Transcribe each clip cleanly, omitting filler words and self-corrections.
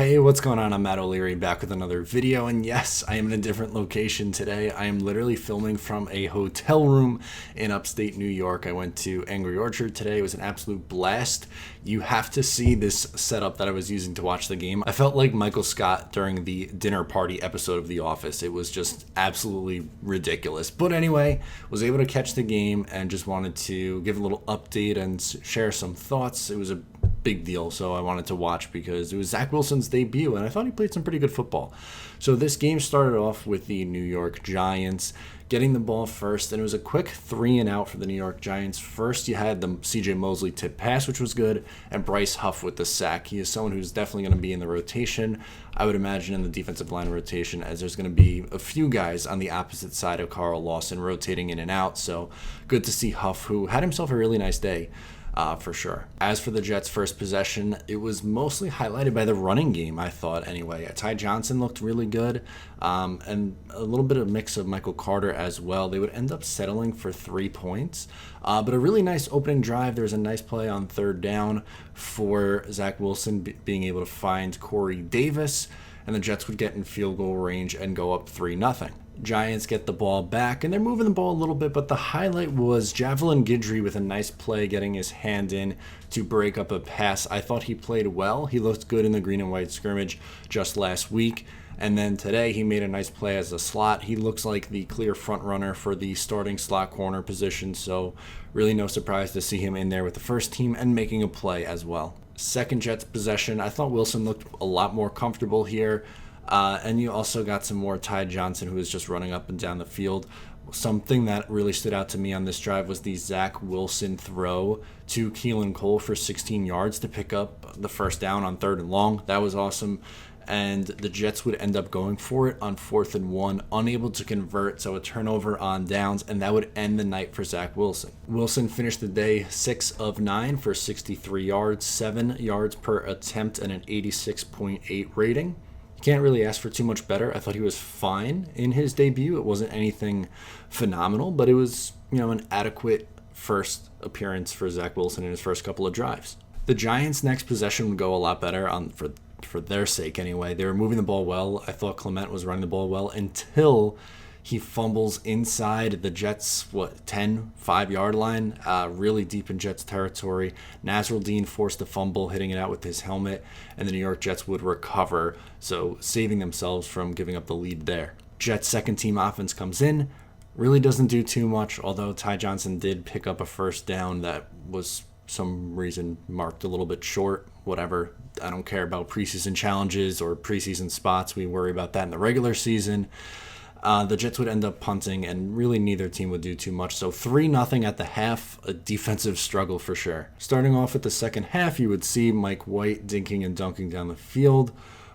Hey, what's going on? I'm Matt O'Leary back with another video, and yes, I am in a different location today. I am literally filming from a hotel room in upstate New York. I went to Angry Orchard today. It was an absolute blast. You have to see this setup that I was using to watch the game. I felt like Michael Scott during the dinner party episode of The Office. It was just absolutely ridiculous. But anyway, was able to catch the game and just wanted to give a little update and share some thoughts. It was a big deal, so I wanted to watch because it was Zach Wilson's debut, and I thought he played some pretty good football. So this game started off with the New York Giants getting the ball first, and it was a quick 3-and-out for the New York Giants. First, you had the CJ Mosley tip pass, which was good, and Bryce Huff with the sack. He is someone who's definitely going to be in the rotation, I would imagine, in the defensive line rotation, as there's going to be a few guys on the opposite side of Carl Lawson rotating in and out. So good to see Huff, who had himself a really nice day. For sure. As for the Jets' first possession, it was mostly highlighted by the running game, I thought, anyway. Ty Johnson looked really good, and a little bit of mix of Michael Carter as well. They would end up settling for 3 points, but a really nice opening drive. There was a nice play on third down for Zach Wilson being able to find Corey Davis, and the Jets would get in field goal range and go up 3-0. Giants get the ball back, and they're moving the ball a little bit, but the highlight was Javelin Guidry with a nice play getting his hand in to break up a pass. I thought he played well. He looked good in the green and white scrimmage just last week, and then today he made a nice play as a slot. He looks like the clear front runner for the starting slot corner position, so really no surprise to see him in there with the first team and making a play as well. Second Jets possession, I thought Wilson looked a lot more comfortable here. And you also got some more Ty Johnson, who was just running up and down the field. Something that really stood out to me on this drive was the Zach Wilson throw to Keelan Cole for 16 yards to pick up the first down on 3rd and long. That was awesome. And the Jets would end up going for it on 4th and 1, unable to convert, so a turnover on downs, and that would end the night for Zach Wilson. Wilson finished the day 6 of 9 for 63 yards, 7 yards per attempt, and an 86.8 rating. Can't really ask for too much better. I thought he was fine in his debut. It wasn't anything phenomenal, but it was, an adequate first appearance for Zach Wilson in his first couple of drives. The Giants' next possession would go a lot better for their sake anyway. They were moving the ball well. I thought Clement was running the ball well until he fumbles inside the Jets, 5-yard line, really deep in Jets territory. Nasruddin forced a fumble, hitting it out with his helmet, and the New York Jets would recover, so saving themselves from giving up the lead there. Jets' second-team offense comes in, really doesn't do too much, although Ty Johnson did pick up a first down that was some reason marked a little bit short. Whatever. I don't care about preseason challenges or preseason spots. We worry about that in the regular season. The Jets would end up punting, and really neither team would do too much. So 3-0 at the half, a defensive struggle for sure. Starting off with the second half, you would see Mike White dinking and dunking down the field.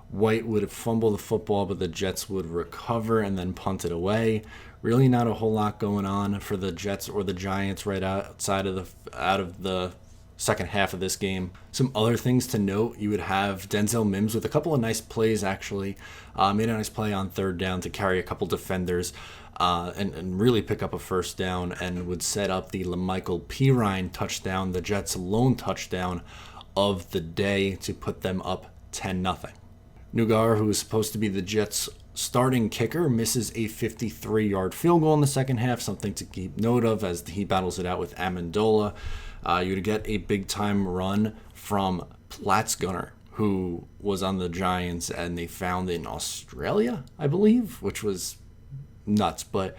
White would fumble the football, but the Jets would recover and then punt it away. Really not a whole lot going on for the Jets or the Giants right out of the second half of this game. Some other things to note, you would have Denzel Mims with a couple of nice plays, actually. Made a nice play on third down to carry a couple defenders and really pick up a first down, and would set up the LaMichael Pirine touchdown, the Jets' lone touchdown of the day, to put them up 10-0. Nugar, who is supposed to be the Jets' starting kicker, misses a 53-yard field goal in the second half, something to keep note of as he battles it out with Amendola. You would get a big-time run from Platzgunner, who was on the Giants, and they found in Australia, I believe, which was nuts. But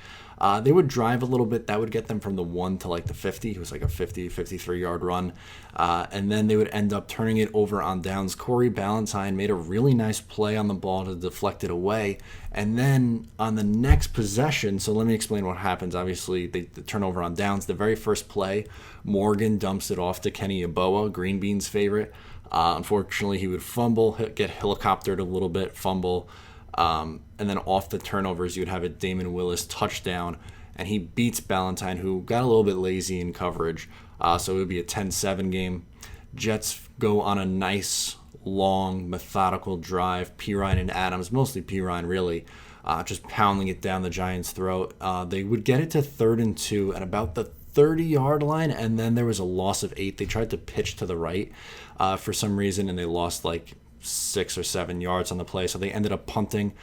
they would drive a little bit. That would get them from the 1 to the 50. It was like a 53-yard run. And then they would end up turning it over on downs. Corey Ballantyne made a really nice play on the ball to deflect it away. And then on the next possession, so let me explain what happens. Obviously, the turnover on downs. The very first play, Morgan dumps it off to Kenny Yeboah, Green Bean's favorite. Unfortunately, he would fumble, get helicoptered a little bit, fumble. And then off the turnovers, you'd have a Damon Willis touchdown, and he beats Ballantyne, who got a little bit lazy in coverage. So it would be a 10-7 game. Jets go on a nice, long, methodical drive. Pirine and Adams, mostly Pirine really, just pounding it down the Giants' throat. They would get it to 3rd and 2 at about the 30-yard line, and then there was a loss of 8. They tried to pitch to the right for some reason, and they lost 6 or 7 yards on the play, so they ended up punting.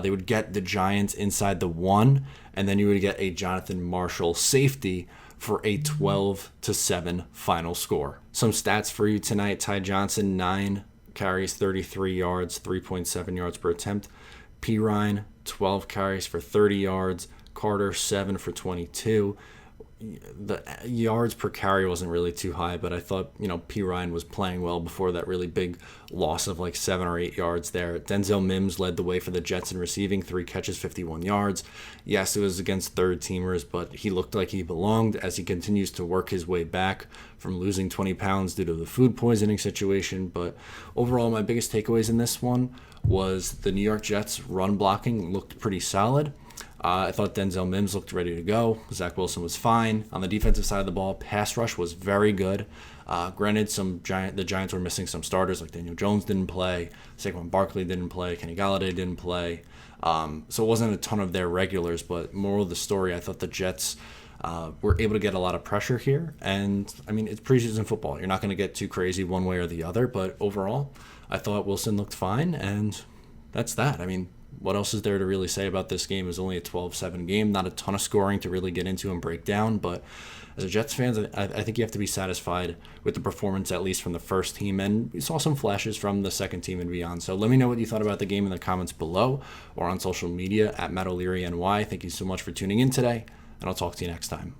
They would get the Giants inside the 1, and then you would get a Jonathan Marshall safety for a 12-7 final score. Some stats for you tonight. Ty Johnson, 9 carries, 33 yards, 3.7 yards per attempt. Perine, 12 carries for 30 yards. Carter, 7 for 22. The yards per carry wasn't really too high, but I thought, Perine was playing well before that really big loss of like 7 or 8 yards there. Denzel Mims led the way for the Jets in receiving, 3 catches, 51 yards. Yes, it was against third teamers, but he looked like he belonged as he continues to work his way back from losing 20 pounds due to the food poisoning situation. But overall, my biggest takeaways in this one was the New York Jets run blocking looked pretty solid. I thought Denzel Mims looked ready to go. Zach Wilson was fine. On the defensive side of the ball, pass rush was very good. Granted, the Giants were missing some starters, like Daniel Jones didn't play, Saquon Barkley didn't play, Kenny Golladay didn't play. So it wasn't a ton of their regulars, but moral of the story, I thought the Jets were able to get a lot of pressure here. And, it's preseason football. You're not going to get too crazy one way or the other, but overall, I thought Wilson looked fine, and that's that. What else is there to really say about this game? It was only a 12-7 game. Not a ton of scoring to really get into and break down, but as a Jets fan, I think you have to be satisfied with the performance, at least from the first team, and we saw some flashes from the second team and beyond. So let me know what you thought about the game in the comments below or on social media at Matt O'Leary NY. Thank you so much for tuning in today, and I'll talk to you next time.